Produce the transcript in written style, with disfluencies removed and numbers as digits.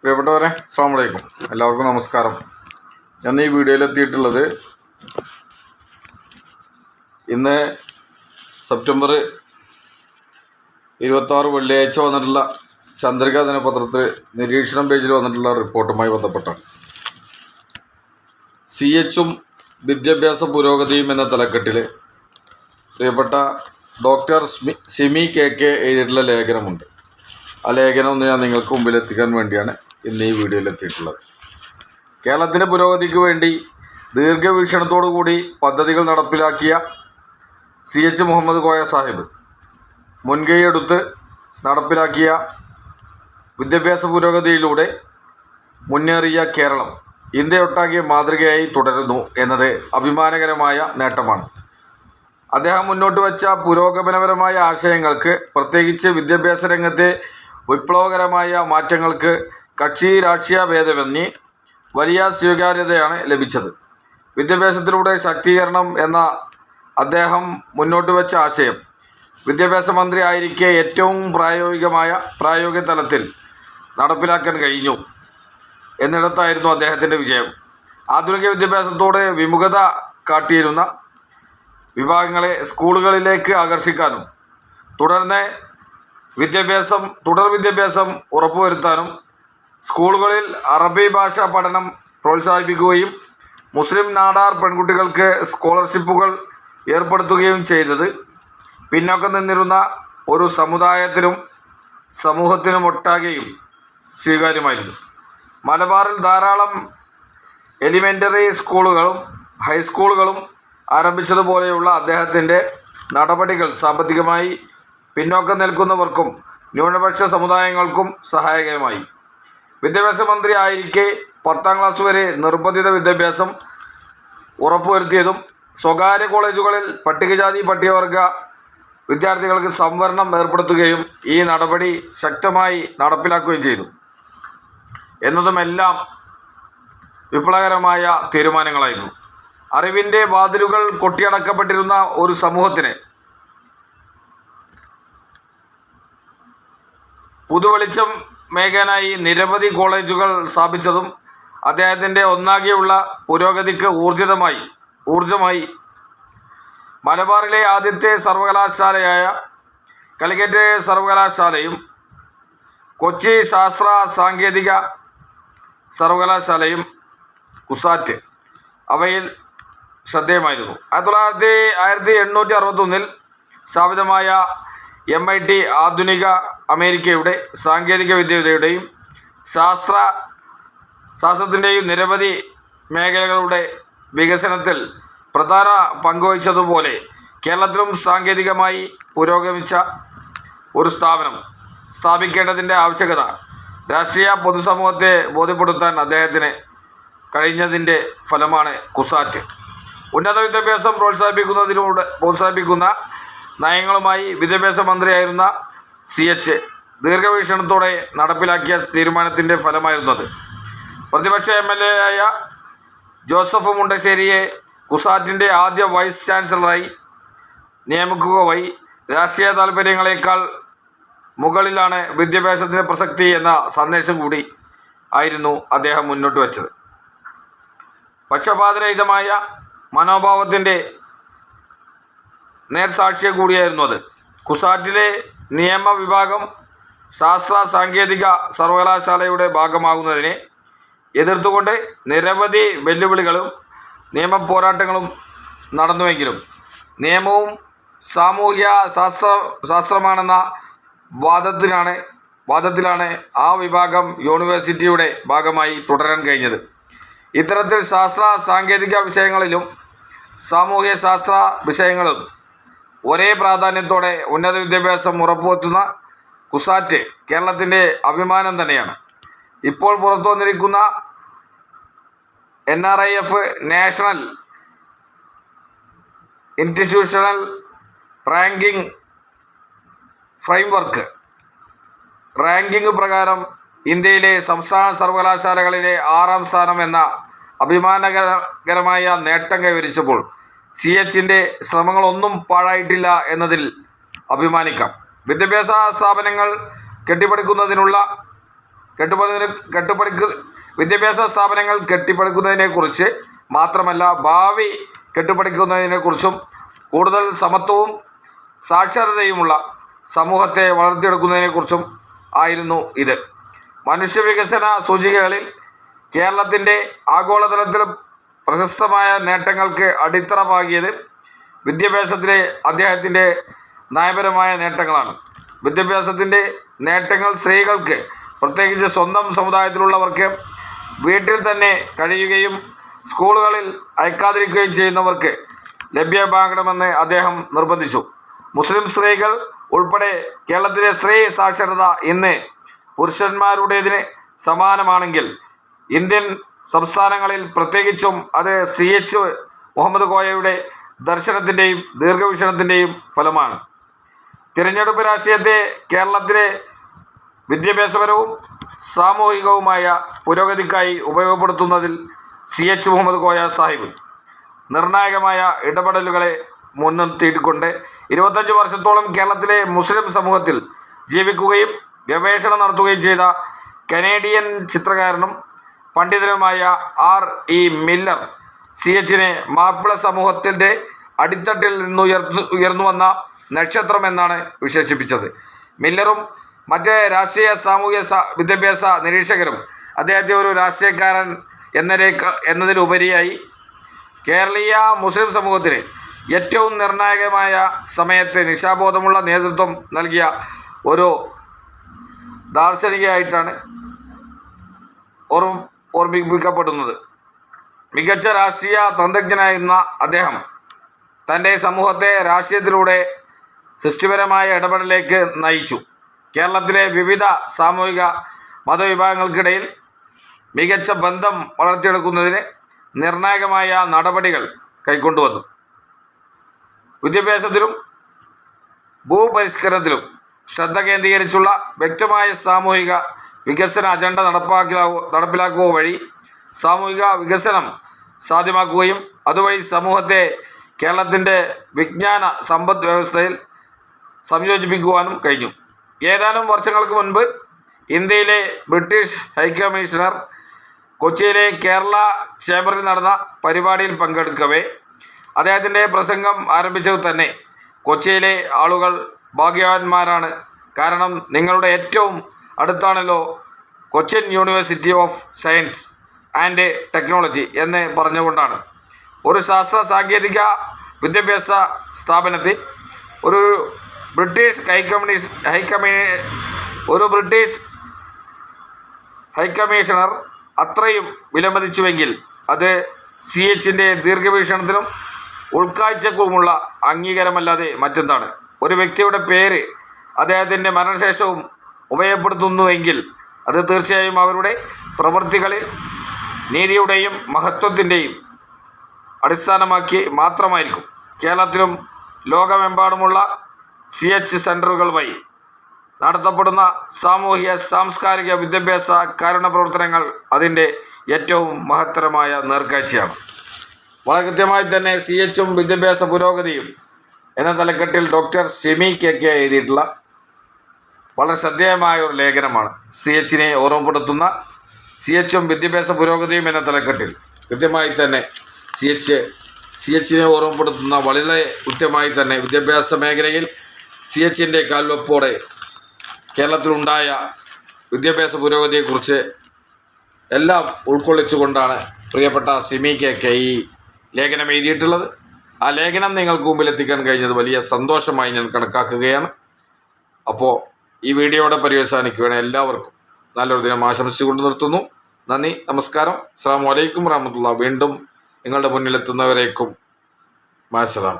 പ്രിയപ്പെട്ടവരെ, അസ്സലാമു അലൈക്കും. എല്ലാവർക്കും നമസ്കാരം. ഞാൻ ഈ വീഡിയോയിലെത്തിയിട്ടുള്ളത് ഇന്ന് സെപ്റ്റംബർ 26 വെള്ളിയാഴ്ച വന്നിട്ടുള്ള ചന്ദ്രിക ദിനപത്രത്തിൽ നിരീക്ഷണം പേജിൽ വന്നിട്ടുള്ള റിപ്പോർട്ടുമായി ബന്ധപ്പെട്ടാണ്. CHഉം വിദ്യാഭ്യാസ പുരോഗതിയും എന്ന തലക്കെട്ടിൽ പ്രിയപ്പെട്ട ഡോക്ടർ സിമി KK എഴുതിയിട്ടുള്ള ലേഖനമുണ്ട്. ആ ലേഖനം ഒന്ന് ഞാൻ നിങ്ങൾക്ക് മുമ്പിൽ എത്തിക്കാൻ വേണ്ടിയാണ് ഇന്ന് ഈ വീഡിയോയിലെത്തിയിട്ടുള്ളത്. കേരളത്തിൻ്റെ പുരോഗതിക്ക് വേണ്ടി ദീർഘവീക്ഷണത്തോടു കൂടി പദ്ധതികൾ നടപ്പിലാക്കിയ CH മുഹമ്മദ് കോയ സാഹിബ് മുൻകൈയെടുത്ത് നടപ്പിലാക്കിയ വിദ്യാഭ്യാസ പുരോഗതിയിലൂടെ മുന്നേറിയ കേരളം ഇന്ത്യയൊട്ടാകെ മാതൃകയായി തുടരുന്നു എന്നത് അഭിമാനകരമായ നേട്ടമാണ്. അദ്ദേഹം മുന്നോട്ട് വച്ച പുരോഗമനപരമായ ആശയങ്ങൾക്ക്, പ്രത്യേകിച്ച് വിദ്യാഭ്യാസ രംഗത്തെ വിപ്ലവകരമായ മാറ്റങ്ങൾക്ക് കക്ഷി രാഷ്ട്രീയ ഭേദമന്യേ വലിയ സ്വീകാര്യതയാണ് ലഭിച്ചത്. വിദ്യാഭ്യാസത്തിലൂടെ ശാക്തീകരണം എന്ന അദ്ദേഹം മുന്നോട്ട് വെച്ച ആശയം വിദ്യാഭ്യാസ മന്ത്രി ആയിരിക്കെ ഏറ്റവും പ്രായോഗിക തലത്തിൽ നടപ്പിലാക്കാൻ കഴിഞ്ഞു എന്നിടത്തായിരുന്നു അദ്ദേഹത്തിൻ്റെ വിജയം. ആധുനിക വിദ്യാഭ്യാസത്തോട് വിമുഖത കാട്ടിയിരുന്ന വിഭാഗങ്ങളെ സ്കൂളുകളിലേക്ക് ആകർഷിക്കാനും തുടർ വിദ്യാഭ്യാസം ഉറപ്പുവരുത്താനും സ്കൂളുകളിൽ അറബി ഭാഷ പഠനം പ്രോത്സാഹിപ്പിക്കുകയും മുസ്ലിം നാടാർ പെൺകുട്ടികൾക്ക് സ്കോളർഷിപ്പുകൾ ഏർപ്പെടുത്തുകയും ചെയ്തത് പിന്നോക്കം നിന്നിരുന്ന ഒരു സമുദായത്തിനും സമൂഹത്തിനുമൊട്ടാകെയും സ്വീകാര്യമായിരുന്നു. മലബാറിൽ ധാരാളം എലിമെൻ്ററി സ്കൂളുകളും ഹൈസ്കൂളുകളും ആരംഭിച്ചതുപോലെയുള്ള അദ്ദേഹത്തിൻ്റെ നടപടികൾ സാമ്പത്തികമായി പിന്നോക്കം നിൽക്കുന്നവർക്കും ന്യൂനപക്ഷ സമുദായങ്ങൾക്കും സഹായകരമായി. വിദ്യാഭ്യാസ മന്ത്രി ആയിരിക്കെ 10ാം ക്ലാസ് വരെ നിർബന്ധിത വിദ്യാഭ്യാസം ഉറപ്പുവരുത്തിയതും സ്വകാര്യ കോളേജുകളിൽ പട്ടികജാതി പട്ടികവർഗ വിദ്യാർത്ഥികൾക്ക് സംവരണം ഏർപ്പെടുത്തുകയും ഈ നടപടി ശക്തമായി നടപ്പിലാക്കുകയും ചെയ്തു എന്നതുമെല്ലാം വിപ്ലവകരമായ തീരുമാനങ്ങളായിരുന്നു. അറിവിൻ്റെ വാതിലുകൾ കൊട്ടിയടക്കപ്പെട്ടിരുന്ന ഒരു സമൂഹത്തിന് പുതുവെളിച്ചം മേകാനായി നിരവധി കോളേജുകൾ സ്ഥാപിച്ചതും അദ്ദേഹത്തിൻ്റെ ഒന്നാകെയുള്ള പുരോഗതിക്ക് ഊർജമായി. മലബാറിലെ ആദ്യത്തെ സർവകലാശാലയായ കാലിക്കറ്റ് സർവകലാശാലയും കൊച്ചി ശാസ്ത്ര സാങ്കേതിക സർവകലാശാലയും കുസാറ്റ് അവയിൽ ശ്രദ്ധേയമായിരുന്നു. 1861 സ്ഥാപിതമായ MIT ആധുനിക അമേരിക്കയുടെ സാങ്കേതിക വിദ്യയുടെയും ശാസ്ത്രത്തിൻ്റെയും നിരവധി മേഖലകളുടെ വികസനത്തിൽ പ്രധാന പങ്കുവഹിച്ചതുപോലെ കേരളത്തിലും സാങ്കേതികമായി പുരോഗമിച്ച ഒരു സ്ഥാപനം സ്ഥാപിക്കേണ്ടതിൻ്റെ ആവശ്യകത രാഷ്ട്രീയ പൊതുസമൂഹത്തെ ബോധ്യപ്പെടുത്താൻ അദ്ദേഹത്തിന് കഴിഞ്ഞതിൻ്റെ ഫലമാണ് കുസാറ്റ്. ഉന്നത വിദ്യാഭ്യാസം പ്രോത്സാഹിപ്പിക്കുന്ന നയങ്ങളുമായി വിദ്യാഭ്യാസ മന്ത്രിയായിരുന്ന CH ദീർഘവീക്ഷണത്തോടെ നടപ്പിലാക്കിയ തീരുമാനത്തിൻ്റെ ഫലമായിരുന്നത്. പ്രതിപക്ഷ MLA ആയ ജോസഫ് മുണ്ടശ്ശേരിയെ കുസാറ്റിൻ്റെ ആദ്യ വൈസ് ചാൻസലറായി നിയമിക്കുക വഴി രാഷ്ട്രീയ താൽപ്പര്യങ്ങളെക്കാൾ മുകളിലാണ് വിദ്യാഭ്യാസത്തിൻ്റെ പ്രസക്തി എന്ന സന്ദേശം കൂടി ആയിരുന്നു അദ്ദേഹം മുന്നോട്ട് വച്ചത്. പക്ഷപാതരഹിതമായ മനോഭാവത്തിൻ്റെ നേർസാക്ഷ്യം കൂടിയായിരുന്നു അത്. കുസാറ്റിലെ നിയമ വിഭാഗം ശാസ്ത്ര സാങ്കേതിക സർവകലാശാലയുടെ ഭാഗമാകുന്നതിനെ എതിർത്തുകൊണ്ട് നിരവധി വെല്ലുവിളികളും നിയമ പോരാട്ടങ്ങളും നടന്നുവെങ്കിലും നിയമവും സാമൂഹ്യ ശാസ്ത്രമാണെന്ന വാദത്തിലാണ് ആ വിഭാഗം യൂണിവേഴ്സിറ്റിയുടെ ഭാഗമായി തുടരാൻ കഴിഞ്ഞത്. ഇത്തരത്തിൽ ശാസ്ത്ര സാങ്കേതിക വിഷയങ്ങളിലും സാമൂഹ്യ ശാസ്ത്ര വിഷയങ്ങളും ഒരേ പ്രാധാന്യത്തോടെ ഉന്നത വിദ്യാഭ്യാസം ഉറപ്പുവരുത്തുന്ന കുസാറ്റ് കേരളത്തിൻ്റെ അഭിമാനം തന്നെയാണ്. ഇപ്പോൾ പുറത്തു വന്നിരിക്കുന്ന NRIF national institutional ranking framework ranking പ്രകാരം ഇന്ത്യയിലെ സംസ്ഥാന സർവകലാശാലകളിലെ 6ാം സ്ഥാനം എന്ന അഭിമാനകരമായ നേട്ടം കൈവരിച്ചപ്പോൾ CHൻ്റെ ശ്രമങ്ങളൊന്നും പാഴായിട്ടില്ല എന്നതിൽ അഭിമാനിക്കാം. വിദ്യാഭ്യാസ സ്ഥാപനങ്ങൾ കെട്ടിപ്പടുക്കുന്നതിനുള്ള വിദ്യാഭ്യാസ സ്ഥാപനങ്ങൾ കെട്ടിപ്പടുക്കുന്നതിനെക്കുറിച്ച് മാത്രമല്ല ഭാവി കെട്ടിപ്പടുക്കുന്നതിനെക്കുറിച്ചും കൂടുതൽ സമത്വവും സാക്ഷരതയുമുള്ള സമൂഹത്തെ വളർത്തിയെടുക്കുന്നതിനെക്കുറിച്ചും ആയിരുന്നു ഇത്. മനുഷ്യവികസന സൂചികകളിൽ കേരളത്തിൻ്റെ ആഗോളതലത്തിൽ പ്രശസ്തമായ നേട്ടങ്ങൾക്ക് അടിത്തറ പാകിയത് വിദ്യാഭ്യാസത്തിലെ അദ്ദേഹത്തിൻ്റെ നയപരമായ നേട്ടങ്ങളാണ്. വിദ്യാഭ്യാസത്തിൻ്റെ നേട്ടങ്ങൾ സ്ത്രീകൾക്ക്, പ്രത്യേകിച്ച് സ്വന്തം സമുദായത്തിലുള്ളവർക്ക് വീട്ടിൽ തന്നെ കഴിയുകയും സ്കൂളുകളിൽ അയക്കാതിരിക്കുകയും ചെയ്യുന്നവർക്ക് ലഭ്യമാകണമെന്ന് അദ്ദേഹം നിർബന്ധിച്ചു. മുസ്ലിം സ്ത്രീകൾ ഉൾപ്പെടെ കേരളത്തിലെ സ്ത്രീ സാക്ഷരത ഇന്ന് പുരുഷന്മാരുടേതിന് സമാനമാണെങ്കിൽ ഇന്ത്യൻ സംസ്ഥാനങ്ങളിൽ പ്രത്യേകിച്ചും അത് CH മുഹമ്മദ് കോയയുടെ ദർശനത്തിൻ്റെയും ദീർഘവീക്ഷണത്തിൻ്റെയും ഫലമാണ്. തിരഞ്ഞെടുപ്പ് രാഷ്ട്രീയത്തെ കേരളത്തിലെ വിദ്യാഭ്യാസപരവും സാമൂഹികവുമായ പുരോഗതിക്കായി ഉപയോഗപ്പെടുത്തുന്നതിൽ CH മുഹമ്മദ് കോയ സാഹിബ് നിർണായകമായ ഇടപെടലുകളെ മുൻനിർത്തിക്കൊണ്ട് 25 വർഷത്തോളം കേരളത്തിലെ മുസ്ലിം സമൂഹത്തിൽ ജീവിക്കുകയും ഗവേഷണം നടത്തുകയും ചെയ്ത കനേഡിയൻ ചിത്രകാരനും പണ്ഡിതനുമായ R.E. മില്ലർ CHനെ മാപ്പിള സമൂഹത്തിൻ്റെ അടിത്തട്ടിൽ നിന്ന് ഉയർന്നു വന്ന നക്ഷത്രം എന്നാണ് വിശേഷിപ്പിച്ചത്. മില്ലറും മറ്റ് രാഷ്ട്രീയ സാമൂഹ്യ വിദ്യാഭ്യാസ നിരീക്ഷകരും അദ്ദേഹത്തെ ഒരു രാഷ്ട്രീയക്കാരൻ എന്നതിലുപരിയായി കേരളീയ മുസ്ലിം സമൂഹത്തിന് ഏറ്റവും നിർണായകമായ സമയത്ത് നിശാബോധമുള്ള നേതൃത്വം നൽകിയ ഒരു ദാർശനികയായിട്ടാണ് ഓർമ്മിപ്പിക്കപ്പെടുന്നത്. മികച്ച രാഷ്ട്രീയ തന്ത്രജ്ഞനായിരുന്ന അദ്ദേഹം തൻ്റെ സമൂഹത്തെ രാഷ്ട്രീയത്തിലൂടെ സൃഷ്ടിപരമായ ഇടപെടലിലേക്ക് നയിച്ചു. കേരളത്തിലെ വിവിധ സാമൂഹിക മതവിഭാഗങ്ങൾക്കിടയിൽ മികച്ച ബന്ധം വളർത്തിയെടുക്കുന്നതിന് നിർണായകമായ നടപടികൾ കൈക്കൊണ്ടുവന്നു. വിദ്യാഭ്യാസത്തിലും ഭൂപരിഷ്കരണത്തിലും ശ്രദ്ധ കേന്ദ്രീകരിച്ചുള്ള വ്യക്തമായ സാമൂഹിക വികസന അജണ്ട നടപ്പിലാക്കുക വഴി സാമൂഹിക വികസനം സാധ്യമാക്കുകയും അതുവഴി സമൂഹത്തെ കേരളത്തിൻ്റെ വിജ്ഞാന സമ്പദ് വ്യവസ്ഥയിൽ സംയോജിപ്പിക്കുവാനും കഴിഞ്ഞു. ഏതാനും വർഷങ്ങൾക്ക് മുൻപ് ഇന്ത്യയിലെ ബ്രിട്ടീഷ് ഹൈക്കമ്മീഷണർ കൊച്ചിയിലെ കേരള ചേംബറിൽ നടന്ന പരിപാടിയിൽ പങ്കെടുക്കവേ അദ്ദേഹത്തിൻ്റെ പ്രസംഗം ആരംഭിച്ചത് തന്നെ കൊച്ചിയിലെ ആളുകൾ ഭാഗ്യവാന്മാരാണ്, കാരണം നിങ്ങളുടെ ഏറ്റവും അടുത്താണല്ലോ Cochin university of science and technology എന്ന് പറഞ്ഞുകൊണ്ടാണ്. ഒരു ശാസ്ത്ര സാങ്കേതിക വിദ്യാഭ്യാസ സ്ഥാപനത്തിൽ ഒരു ബ്രിട്ടീഷ് ഹൈക്കമ്മീഷണർ അത്രയും വിലമതിച്ചുവെങ്കിൽ അത് CHൻ്റെ ദീർഘവീക്ഷണത്തിനും ഉൾക്കാഴ്ചക്കുമുള്ള അംഗീകാരമല്ലാതെ മറ്റെന്താണ്? ഒരു വ്യക്തിയുടെ പേര് അദ്ദേഹത്തിൻ്റെ മരണശേഷവും ഉപയോഗപ്പെടുത്തുന്നുവെങ്കിൽ അത് തീർച്ചയായും അവരുടെ പ്രവൃത്തികളിൽ നീതിയുടെയും മഹത്വത്തിൻ്റെയും അടിസ്ഥാനമാക്കി മാത്രമായിരിക്കും. കേരളത്തിലും ലോകമെമ്പാടുമുള്ള CH സെൻ്ററുകൾ വഴി നടത്തപ്പെടുന്ന സാമൂഹിക സാംസ്കാരിക വിദ്യാഭ്യാസ കാരുണ്യ പ്രവർത്തനങ്ങൾ അതിൻ്റെ ഏറ്റവും മഹത്തരമായ നേർക്കാഴ്ചയാണ്. വളരെ കൃത്യമായി തന്നെ CHും വിദ്യാഭ്യാസ പുരോഗതിയും എന്ന തലക്കെട്ടിൽ ഡോക്ടർ ഷിമി KK എഴുതിയിട്ടുള്ള വളരെ ശ്രദ്ധേയമായ ഒരു ലേഖനമാണ്. CHനെ ഓർമ്മപ്പെടുത്തുന്ന CHും വിദ്യാഭ്യാസ പുരോഗതിയും എന്ന തലക്കെട്ടിൽ കൃത്യമായി തന്നെ CHനെ ഓർമ്മപ്പെടുത്തുന്ന വളരെ കൃത്യമായി തന്നെ വിദ്യാഭ്യാസ മേഖലയിൽ CHൻ്റെ കാൽവെപ്പോടെ കേരളത്തിലുണ്ടായ വിദ്യാഭ്യാസ പുരോഗതിയെക്കുറിച്ച് എല്ലാം ഉൾക്കൊള്ളിച്ചുകൊണ്ടാണ് പ്രിയപ്പെട്ട ഷിമി KK ഈ ലേഖനം എഴുതിയിട്ടുള്ളത്. ആ ലേഖനം നിങ്ങൾക്ക് മുമ്പിൽ എത്തിക്കാൻ കഴിഞ്ഞത് വലിയ സന്തോഷമായി ഞാൻ കണക്കാക്കുകയാണ്. അപ്പോൾ ഈ വീഡിയോയുടെ പര്യവസാനിക്കുകയാണ്. എല്ലാവർക്കും നല്ലൊരു ദിനം ആശംസിച്ചുകൊണ്ട് നിർത്തുന്നു. നന്ദി, നമസ്കാരം. അസ്സലാമു അലൈക്കും വറഹ്മത്തുള്ളാഹി. വീണ്ടും നിങ്ങളുടെ മുന്നിലെത്തുന്നവരേക്കും മാസലാമ.